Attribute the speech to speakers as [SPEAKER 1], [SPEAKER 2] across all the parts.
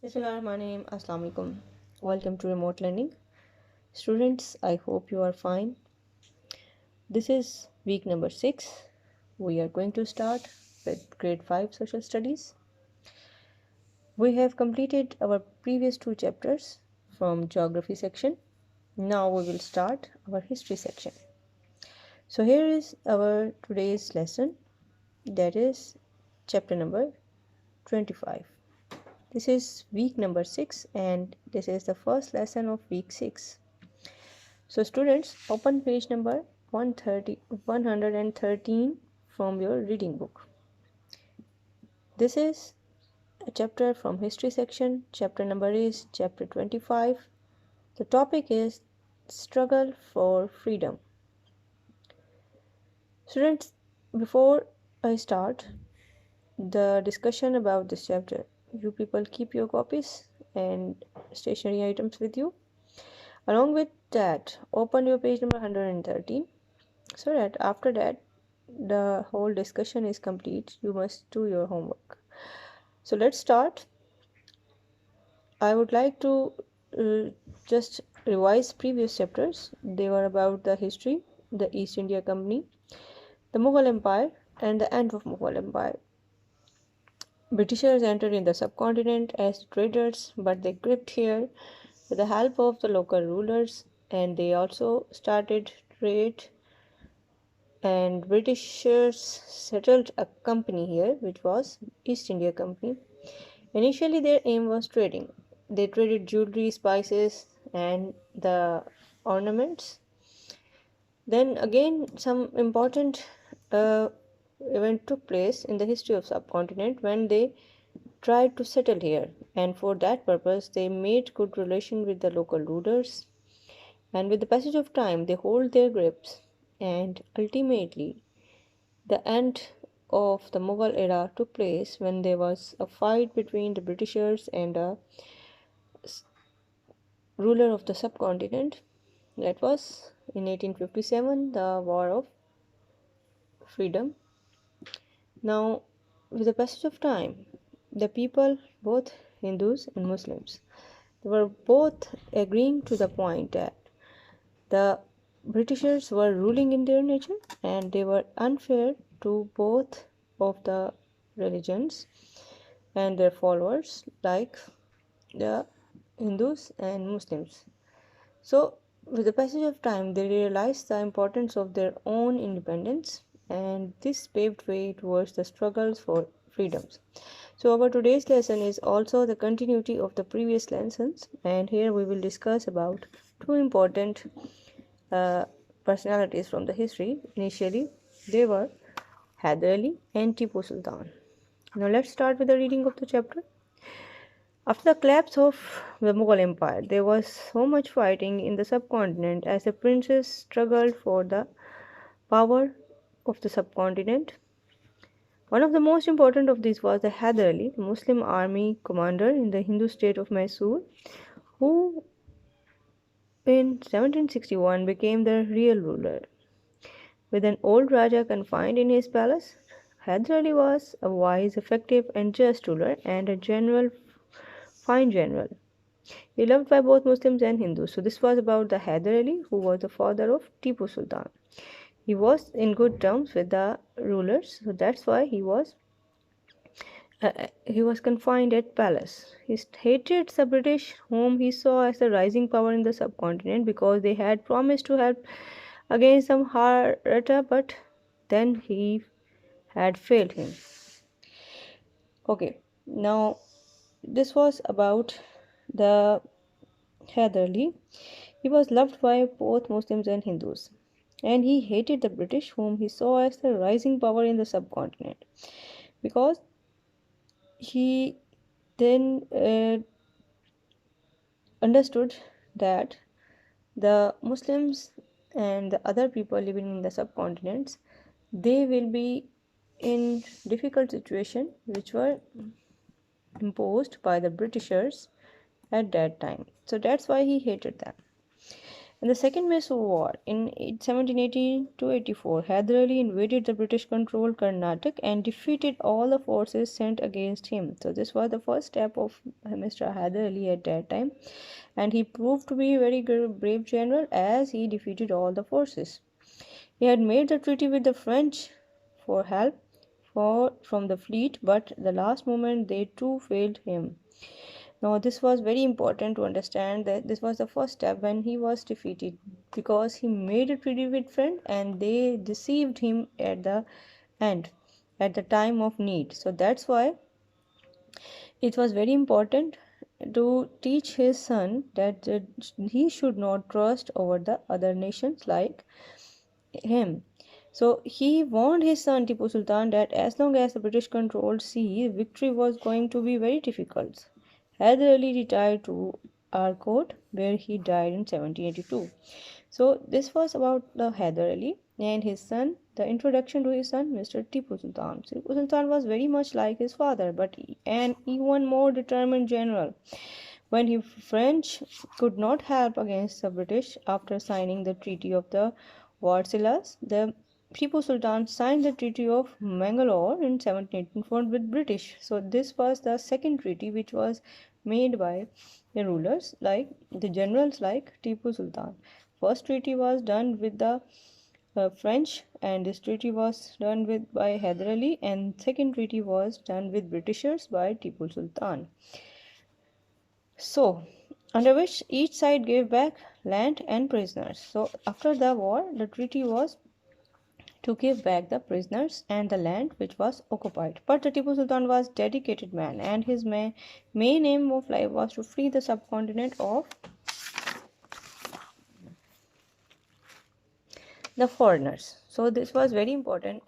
[SPEAKER 1] Bismillahirrahmanirrahim. Assalamu alaikum. Welcome to remote learning. Students, I hope you are fine. This is week number 6. We are going to start with grade 5 social studies. We have completed our previous 2 chapters from geography section. Now we will start our history section. So here is our today's lesson, that is chapter number 25. This is week number 6 and this is the first lesson of week 6. So students, open page number 113 from your reading book. This is a chapter from history section. Chapter number is chapter 25. The topic is struggle for freedom. Students, before I start the discussion about this chapter, you people keep your copies and stationery items with you. Along with that, open your page number 113 so that after that the whole discussion is complete. You must do your homework. So let's start. I would like to just revise previous chapters. They were about the history, the East India Company, the Mughal Empire, and the end of Mughal Empire. Britishers entered in the subcontinent as traders, but they gripped here with the help of the local rulers, and they also started trade, and Britishers settled a company here, which was East India Company. Initially their aim was trading. They traded jewelry, spices, and the ornaments. Then again some important event took place in the history of subcontinent when they tried to settle here, and for that purpose they made good relation with the local rulers, and with the passage of time they hold their grips, and ultimately the end of the Mughal era took place when there was a fight between the Britishers and a ruler of the subcontinent. That was in 1857, the War of Freedom. Now, with the passage of time, the people, both Hindus and Muslims, they were both agreeing to the point that the Britishers were ruling in their nature and they were unfair to both of the religions and their followers, like the Hindus and Muslims. So, with the passage of time, they realized the importance of their own independence, and this paved way towards the struggles for freedoms. So, our today's lesson is also the continuity of the previous lessons, and here we will discuss about two important personalities from the history. Initially, they were Hyder Ali and Tipu Sultan. Now, let's start with the reading of the chapter. After the collapse of the Mughal Empire, there was so much fighting in the subcontinent as the princes struggled for the power of the subcontinent. One of the most important of these was the Hyder Ali, the Muslim army commander in the Hindu state of Mysore, who in 1761 became the real ruler. With an old Raja confined in his palace, Hyder Ali was a wise, effective, and just ruler and a fine general. He loved by both Muslims and Hindus. So this was about the Hyder Ali, who was the father of Tipu Sultan. He was in good terms with the rulers, so that's why he was confined at palace. He hated the British, whom he saw as the rising power in the subcontinent, because they had promised to help against some Maratha, but then he had failed him. Okay, now this was about the Hyder Ali. He was loved by both Muslims and Hindus, and he hated the British, whom he saw as the rising power in the subcontinent, because he then understood that the Muslims and the other people living in the subcontinents, they will be in difficult situation which were imposed by the Britishers at that time. So that's why he hated them. In the Second Mysore War in 1780 to 84, Hyder Ali invaded the British controlled Karnataka and defeated all the forces sent against him. So, this was the first step of Mr. Hyder Ali at that time, and he proved to be a very brave general as he defeated all the forces. He had made the treaty with the French for help from the fleet, but the last moment they too failed him. Now, this was very important to understand that this was the first step when he was defeated because he made a treaty with friend and they deceived him at the end, at the time of need. So that's why it was very important to teach his son that he should not trust over the other nations like him. So he warned his son Tipu Sultan that as long as the British controlled sea, victory was going to be very difficult. Hyder Ali retired to Arcot, where he died in 1782. So this was about the Hyder Ali and his son. The introduction to his son, Mr. Tipu Sultan. Tipu Sultan was very much like his father, but an even more determined general. When the French could not help against the British after signing the Treaty of the Versailles, the Tipu Sultan signed the Treaty of Mangalore in 1784 with British. So this was the second treaty which was made by the rulers like the generals like Tipu Sultan. First treaty was done with the French, and this treaty was done with by Hyder Ali, and second treaty was done with Britishers by Tipu Sultan. So, under which each side gave back land and prisoners. So, after the war, the treaty was to give back the prisoners and the land which was occupied. But the Tipu Sultan was a dedicated man, and his main aim of life was to free the subcontinent of the foreigners. So, this was very important.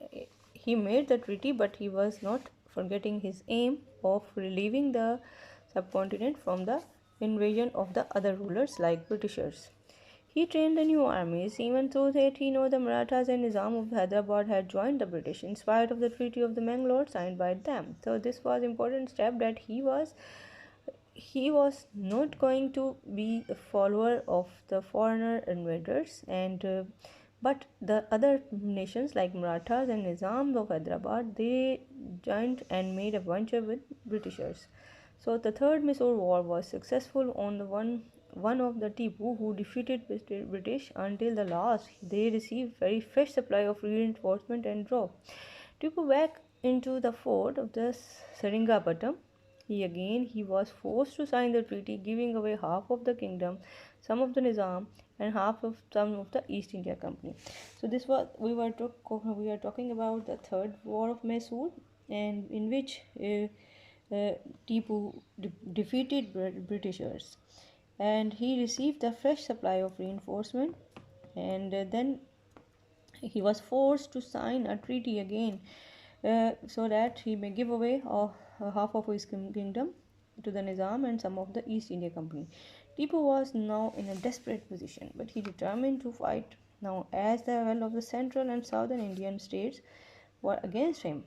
[SPEAKER 1] He made the treaty, but he was not forgetting his aim of relieving the subcontinent from the invasion of the other rulers like Britishers. He trained the new armies, even though that he knew the Marathas and Nizam of Hyderabad had joined the British in spite of the Treaty of the Mangalore signed by them. So this was important step that he was not going to be a follower of the foreigner invaders and but the other nations like Marathas and Nizams of Hyderabad, they joined and made a venture with Britishers. So the third Mysore war was successful on the one of the Tipu who defeated British until the last. They received very fresh supply of reinforcement and drove Tipu back into the fort of the Seringapatam. He was forced to sign the treaty, giving away half of the kingdom, some of the Nizam, and half of some of the East India Company. So this was we are talking about the third war of Mysore, and in which Tipu defeated Britishers, and he received a fresh supply of reinforcement, and then he was forced to sign a treaty again so that he may give away half of his kingdom to the Nizam and some of the East India Company. Tipu was now in a desperate position, but he determined to fight now as the well of the central and southern Indian states were against him.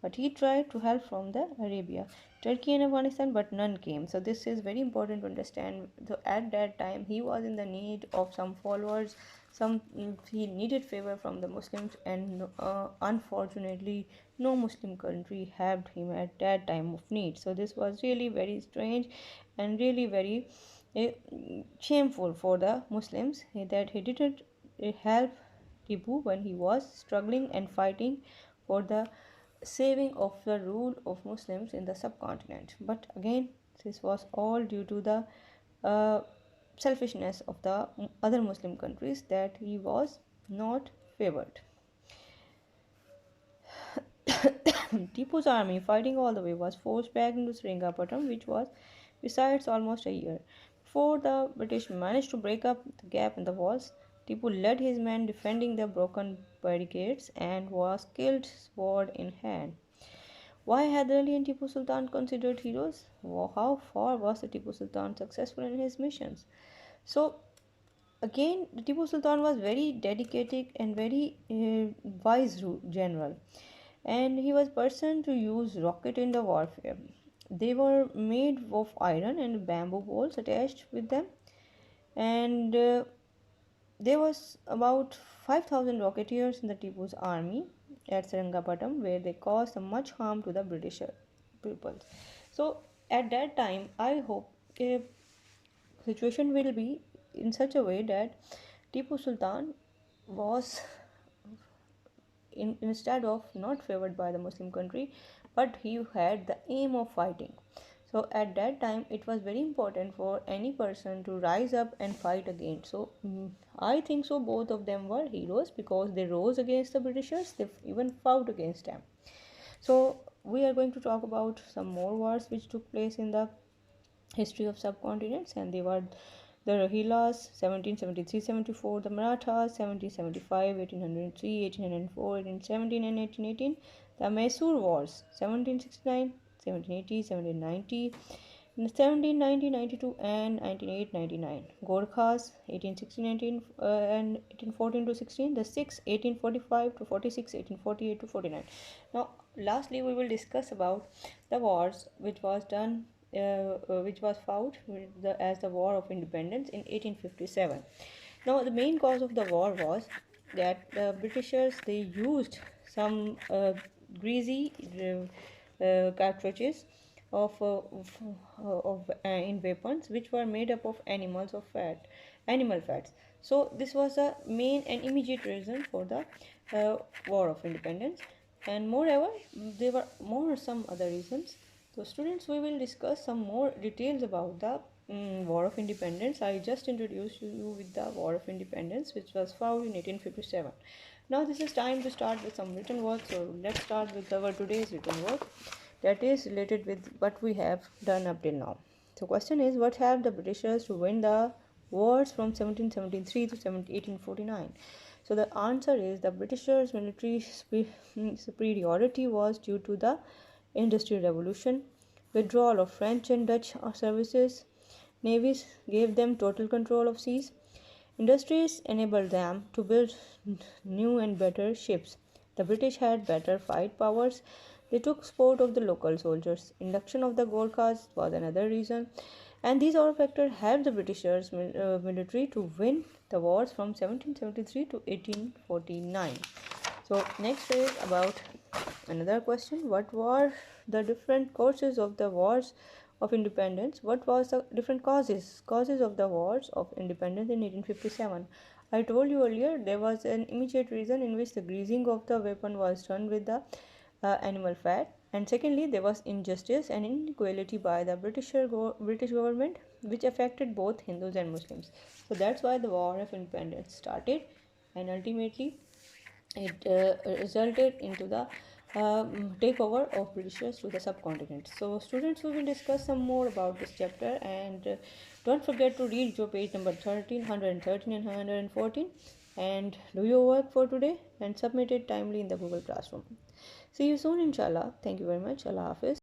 [SPEAKER 1] But he tried to help from the Arabia, Turkey and Afghanistan, but none came. So this is very important to understand. So at that time he was in the need of some followers, he needed favor from the Muslims, and unfortunately no Muslim country helped him at that time of need. So this was really very strange and really very uh, shameful for the Muslims that he didn't help Tipu when he was struggling and fighting for the saving of the rule of Muslims in the subcontinent. But again, this was all due to the uh, selfishness of the other Muslim countries that he was not favored. Tipu's army, fighting all the way, was forced back into Seringapatam, which was besides almost a year. Before the British managed to break up the gap in the walls, Tipu led his men defending the broken barricades and was killed sword in hand. Why Hyder Ali and Tipu Sultan considered heroes? How far was the Tipu Sultan successful in his missions? So again, Tipu Sultan was very dedicated and very wise general, and he was person to use rocket in the warfare. They were made of iron and bamboo poles attached with them, and there was about 5,000 rocketeers in the Tipu's army at Seringapatam, where they caused much harm to the British people. So at that time, I hope a situation will be in such a way that Tipu Sultan was instead of not favored by the Muslim country, but he had the aim of fighting. So at that time, it was very important for any person to rise up and fight again. So I think so. Both of them were heroes because they rose against the Britishers. They even fought against them. So we are going to talk about some more wars which took place in the history of subcontinents, and they were the Rohillas 1773-74, the Marathas 1775, 1803, 1804, 1817, and 1818, the Mysore Wars 1769, 1780, 1790, 1790, 92, and 98, 99. Gorkhas 1816, and 1814 to 16. The Sikhs 1845 to 46, 1848 to 49. Now, lastly, we will discuss about the wars which was done, which was fought as the War of Independence in 1857. Now, the main cause of the war was that the Britishers they used some greasy cartridges in weapons which were made up of animal fats. So this was the main and immediate reason for the War of Independence, and moreover there were more some other reasons. So students, we will discuss some more details about the War of Independence. I just introduced you with the War of Independence which was fought in 1857. Now this is time to start with some written work. So let's start with our today's written work that is related with what we have done up till now. So question is, what helped the Britishers to win the wars from 1773 to 1849? So the answer is the Britishers' military superiority was due to the Industrial Revolution, withdrawal of French and Dutch services, navies gave them total control of seas, industries enabled them to build new and better ships. The British had better fight powers. They took support of the local soldiers. Induction of the Gorkhas was another reason. And these all factors helped the Britishers military to win the wars from 1773 to 1849. So next is about another question. What were the different causes of the wars of independence? What was the different causes of the wars of independence in 1857? I told you earlier there was an immediate reason in which the greasing of the weapon was done with the animal fat, and secondly there was injustice and inequality by the British government which affected both Hindus and Muslims. So that's why the War of Independence started, and ultimately it resulted into the takeover of Britishers to the subcontinent. So students, we will discuss some more about this chapter, and don't forget to read your page number 13, 113 and 114, and do your work for today and submit it timely in the Google Classroom. See you soon inshallah. Thank you very much. Allah Hafiz.